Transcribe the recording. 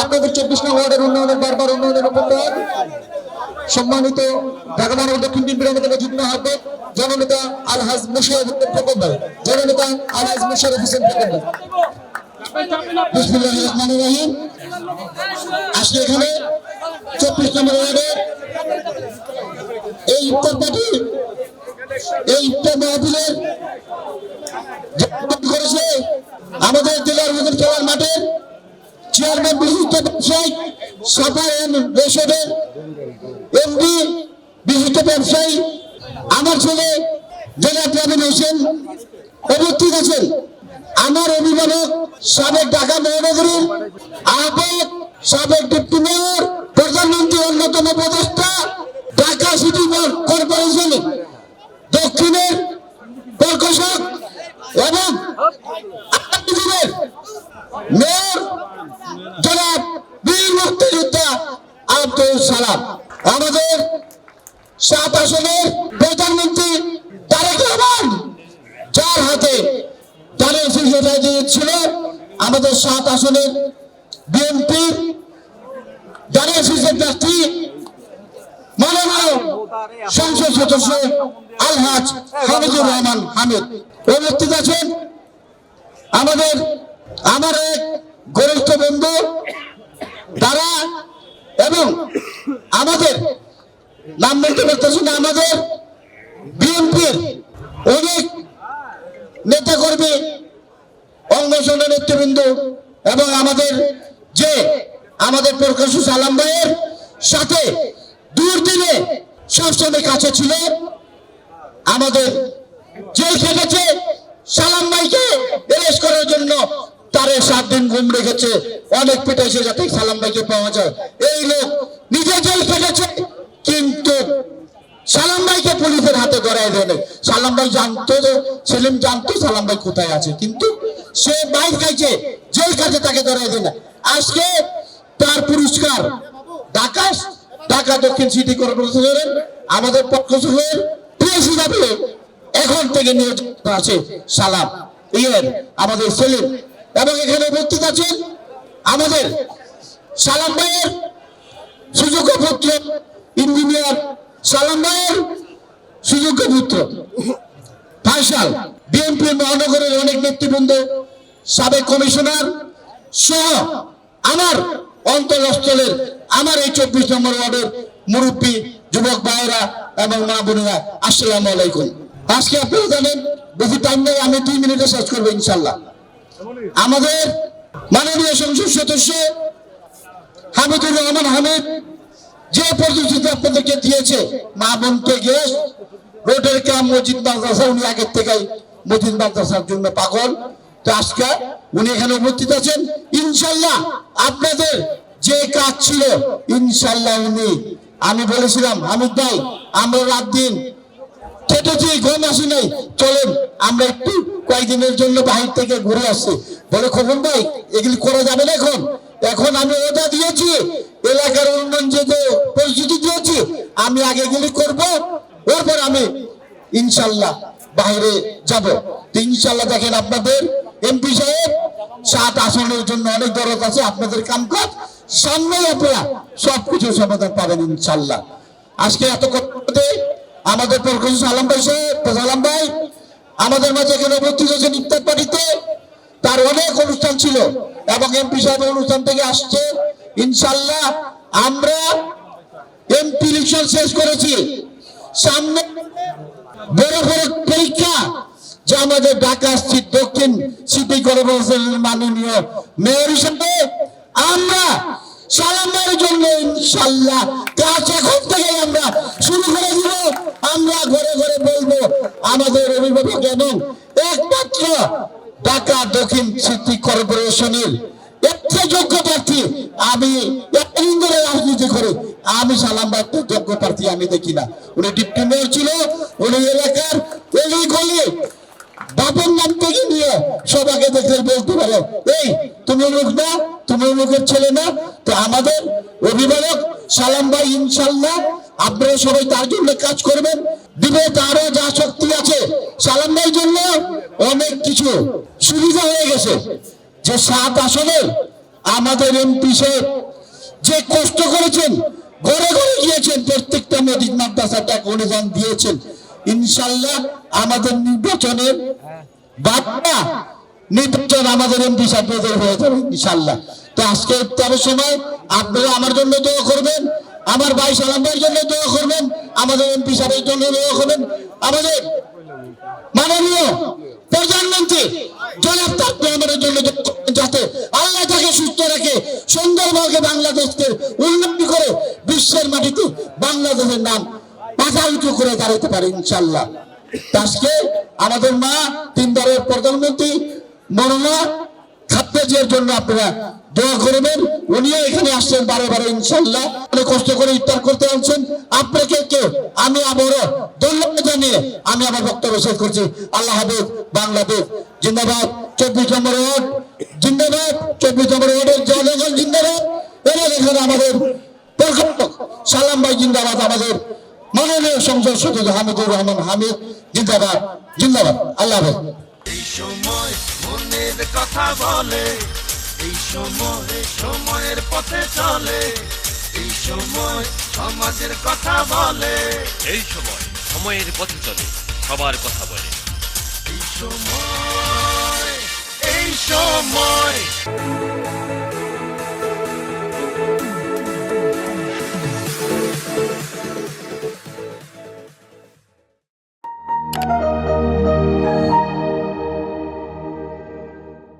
আপনাদের 24 নং ওয়ার্ডের উন্নয়নের বারবার উন্নয়নের উপকার সম্মানিত ঢাকা মহানগর দক্ষিণ বিএনপির অন্যতম যুগ্ম আহ্বায়ক জননেতা আলহাজ মুশাররফ হোসেন খোকন ভাই, জননেতা আলহাজ মুশাররফ হোসেন খোকন ভাই। বিসমিল্লাহির রহমানির রহিম। আজকে এখানে 24 নম্বর ওয়ার্ডের এই ইফতার পার্টি এই ইফতার মাহফিলের করেছে আমাদের জেলার খেলার মাঠে চেয়ারম্যান বিশিষ্ট ব্যবসায়ী সাফার রেশদের এমডি বিশিষ্ট ব্যবসায়ী আমার ছেলে জেলা প্রবীণ হোসেন উপস্থিত আছেন। আমার অভিভাবক সাবেক ঢাকা মহানগরীর আহ্বায়ক সাবেক ডিপ্টি মেয়র প্রধানমন্ত্রী অন্যতম উপদেষ্টা ঢাকা সিটি কর্পোরেশন দক্ষিণের প্রকৌশক এবং মেয়র জনাব বীর মুক্তিযোদ্ধা আব্দুল সালাম, আমাদের 7 আসনের প্রধানমন্ত্রী তারেক রহমান যার হাতে দানের শীর্ষতা ছিল আমাদের 7 আসনের বিএনপির দানের শীর্ষের প্রার্থী মাননীয় সংসদ সদস্য আলহাজ হামিদুর রহমান হামিদ উপস্থিত আছেন। আমার এক ঘনিষ্ঠ বন্ধু তারা এবং আমাদের নাম বলতে পারতেছি না, আমাদের বিএনপির অনেক নেতাকর্মী অঙ্গসংগঠনের নেতৃবৃন্দ এবং আমাদের প্রকাশ্য সালাম ভাইয়ের সাথে দুর্দিনে সবসময় কাছে ছিল। আমাদের জেল খেটেছে সালাম ভাইকে অ্যারেস্ট করার জন্য, তারে 7 দিন ঘুম রেখেছে, অনেক পেটাইছে যাতে সালাম ভাইকে পাওয়া যায়। এই লোক নিজে জেল খেটেছে কিন্তু সালাম ভাইকে পুলিশের হাতে ধরায় দেয়। সালাম ভাই জানতো, সেলিম জানতো সালাম ভাই কোথায় আছে, কিন্তু সে বাইর খাইছে, জেল খাইছে, তাকে ধরায় দেয় না। আজকে তার পুরস্কার ঢাকা দক্ষিণ সিটি কর্পোরেশনের আমাদের পক্ষ থেকে প্রেস হিসাবে এখন থেকে নিয়োজিত আছে সালাম আমাদের সেলিম, এবং এখানে উপস্থিত আছেন আমাদের সালাম ভাইয়ের সুযোগ্য পুত্র ইঞ্জিনিয়ার সালাম ভাইয়ের সুযোগ্য পুত্র ফাইসাল, বিএনপি মহানগরের অনেক নেতৃবৃন্দ, সাবেক কমিশনার সহ আমার অন্তরস্থলের আমার এই 24 নম্বর ওয়ার্ডের মুরব্বী যুবক ভাইয়েরা এবং মা বোনেরা, আসসালামু আলাইকুম। আজকে আপনারা জানেন বেশি টাইম নেই, আমি 2 মিনিটে শেষ করবো ইনশাল্লাহ। আমাদের মাননীয় সংসদ সদস্য হামিদুর রহমান হামিদ যে প্রতিশ্রুতি আপনাদেরকে দিয়েছে, মা বোনকে গ্যাস, রোডের কাম, মসজিদ মাদ্রাসা, উনি আগের থেকেই মসজিদ মাদ্রাসার জন্য পাগল। তো আজকে উনি এখানে উপস্থিত আছেন। ইনশাল্লাহ আপনাদের যে কাজ ছিল ইনশাল্লাহ আমি বলেছিলাম হামিদ ভাই আমরা রাত দিন কেটেছি, ঘুম আসি নাই, চলেন আমরা একটু কয়েকদিনের জন্য বাহির থেকে ঘুরে আসছি। বলে খোকন ভাই এগুলি করা যাবে না, এখন আমি ওটা দিয়েছি, এলাকার উন্নয়ন যে পরিস্থিতি দিয়েছি, আমি আগে এগুলি করবো, এরপর আমি ইনশাল্লাহ বাইরে যাব। তো ইনশাল্লাহ দেখেন আপনাদের এমপি সাহেব 7 আসনের জন্য অনেক দরদ আছে, আপনাদের কামকাজ সামনে আপনারা সবকিছু সমাধান পাবেন ইনশাল্লাহ। আজকে এত করতে আমাদের প্রকাশ্য সালাম ভাই সালাম ভাই আমাদের মাঝে এখানে উপস্থিত হয়েছেন ইফতার পার্টিতে, তার অনেক অনুষ্ঠান ছিল এবং এমপি সাহেবের অনুষ্ঠান থেকে আসছে। ইনশাল্লাহ আমরা এমপি ইলেকশন শেষ করেছি, সামনে বড় বড় পরীক্ষা যে আমাদের ঢাকা দক্ষিণ সিটি কর্পোরেশনের মাননীয় মেয়র হিসেবে আমরা সালাম ভাইয়ের জন্য ইনশাল্লাহ কাজ এখন থেকে আমরা শুরু করে দিব। আমরা ঘরে ঘরে বলবো আমাদের অভিভাবক এবং একমাত্র ঢাকা দক্ষিণ সিটি কর্পোরেশনের একটা যোগ্য প্রার্থী, আমি এতদিন ধরে রাজনীতি করি, আমি সালাম ভাই যোগ্য প্রার্থী আমি দেখি না। উনি ডিপ্টি মেয়র ছিল, উনি এলাকার গলি গলি বাপের নাম থেকে নিয়ে সবাইকে দেখলে বলতে পারে এই তুমি লোক না, তুমি লোকের ছেলে না। তো আমাদের অভিভাবক সালাম ভাই ইনশাল্লাহ আপনারা সবাই তার জন্য কাজ করবেন, দিবে তারও যা শক্তি আছে। সালাম ভাইয়ের জন্য অনেক কিছু সুবিধা হয়ে গেছে, যে 7 আসনের আমাদের এমপি সাহেব যে কষ্ট করেছেন, ঘরে ঘরে গিয়েছেন, প্রত্যেকটা মসজিদ মাদ্রাসা টাকা অনুদান দিয়েছেন। ইনশাল্লাহ আমাদের নির্বাচনের বার্তা নির্বাচন আমাদের এমপি সাহেবদের হয়ে যাবে ইনশাল্লাহ। তো আজকে ইফতারের সময় আপনারা আমার জন্য দোয়া করবেন, আমার ভাই সালাম ভাইয়ের জন্য দোয়া করবেন, আমাদের এমপি সাহেবের জন্য দোয়া করবেন, আমাদের মাননীয় প্রধানমন্ত্রী জনাব তারেক রহমানের জন্য, যাতে আল্লাহ তাকে সুস্থ রেখে সুন্দরভাবে বাংলাদেশকে উন্নতি করে বিশ্বের মাটিতে বাংলাদেশের নাম মাথা উঁচু করে দাঁড়াতে পারে ইনশাল্লাহ। আজকে আমাদের মা তিনবারের প্রধানমন্ত্রী মনোনা খাদ্যের জন্য আপনারা দোয়া করবেন। উনিও এখানে আসছেন বারে বারে ইনশাল্লাহ, অনেক কষ্ট করে ইফতার করতে আসছেন। আপনাকে আমি আবারও ধন্যবাদ জানিয়ে আমি আমার বক্তব্য শেষ করছি। আল্লাহ হাফেজ। বাংলাদেশ জিন্দাবাদ। 24 নম্বর ওয়ার্ড জিন্দাবাদ। 24 নম্বর ওয়ার্ডের জনগণ জিন্দাবাদ। এবং এখানে আমাদের প্রকল্পক সালাম ভাই জিন্দাবাদ। আমাদের মাননীয় সংসদ সদস্য হামিদুর রহমান হামিদ জিন্দাবাদ জিন্দাবাদ। আল্লাহ হাফেজ। এই সময় মনের কথা বলে, এই সময় সময়ের পথে চলে, এই সময় সমাজের কথা বলে, এই সময় সময়ের পথে চলে, সবার কথা বলে। এই সময়